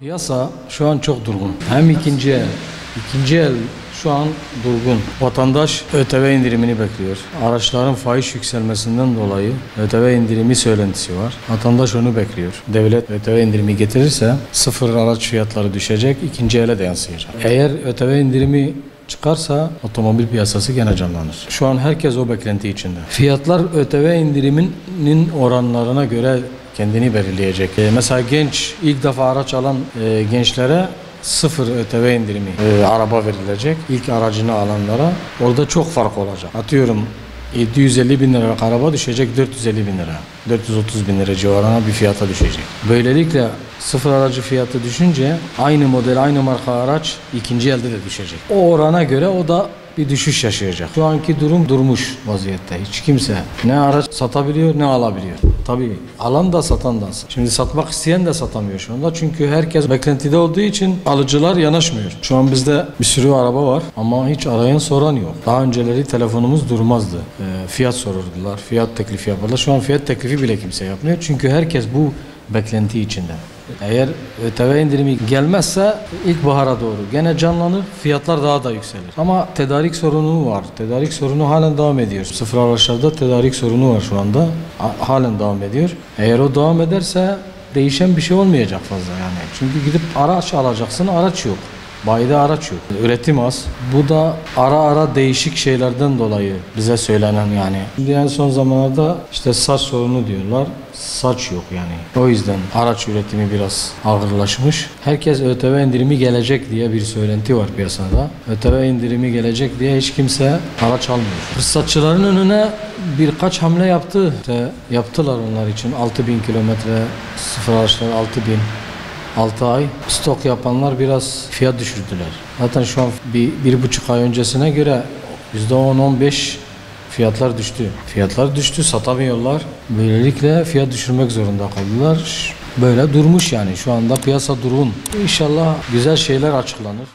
Piyasa şu an çok durgun. Hem ikinci el şu an durgun. Vatandaş ÖTV indirimini bekliyor. Araçların faiz yükselmesinden dolayı ÖTV indirimi söylentisi var. Vatandaş onu bekliyor. Devlet ÖTV indirimi getirirse sıfır araç fiyatları düşecek, ikinci ele de yansıyacak. Eğer ÖTV indirimi çıkarsa otomobil piyasası gene canlanır. Şu an herkes o beklenti içinde. Fiyatlar ÖTV indiriminin oranlarına göre kendini belirleyecek. Mesela ilk defa araç alan gençlere sıfır ÖTV indirimi araba verilecek. İlk aracını alanlara orada çok fark olacak. Atıyorum 750 bin liralık araba düşecek 450 bin lira. 430 bin lira civarına bir fiyata düşecek. Böylelikle sıfır aracı fiyatı düşünce aynı model, aynı marka araç ikinci elde de düşecek. O orana göre o da bir düşüş yaşayacak. Şu anki durum durmuş vaziyette. Hiç kimse ne araç satabiliyor ne alabiliyor. Tabii alan da satan da. Şimdi satmak isteyen de satamıyor şu anda. Çünkü herkes beklentide olduğu için alıcılar yanaşmıyor. Şu an bizde bir sürü araba var ama hiç arayan soran yok. Daha önceleri telefonumuz durmazdı. Fiyat sorurdular, fiyat teklifi yaparlar. Şu an fiyat teklifi bile kimse yapmıyor. Çünkü herkes bu beklenti içinde. Eğer ÖTV indirimi gelmezse ilkbahara doğru gene canlanır, fiyatlar daha da yükselir. Ama tedarik sorunu var. Tedarik sorunu halen devam ediyor. Sıfır araçlarda tedarik sorunu var şu anda. Halen devam ediyor. Eğer o devam ederse değişen bir şey olmayacak fazla yani. Çünkü gidip araç alacaksın, araç yok. Bayide araç yok. Üretim az. Bu da ara değişik şeylerden dolayı bize söylenen yani. Şimdi en son zamanlarda işte saç sorunu diyorlar. Saç yok yani. O yüzden araç üretimi biraz ağırlaşmış. Herkes ÖTV indirimi gelecek diye bir söylenti var piyasada. ÖTV indirimi gelecek diye hiç kimse araç almıyor. Fırsatçıların önüne birkaç hamle yaptı. İşte yaptılar onlar için 6.000 kilometre sıfır araçlar 6.000. 6 ay stok yapanlar biraz fiyat düşürdüler. Zaten şu an bir buçuk ay öncesine göre %10-15 fiyatlar düştü. Fiyatlar düştü, satamıyorlar. Böylelikle fiyat düşürmek zorunda kaldılar. Böyle durmuş yani şu anda piyasa durgun. İnşallah güzel şeyler açıklanır.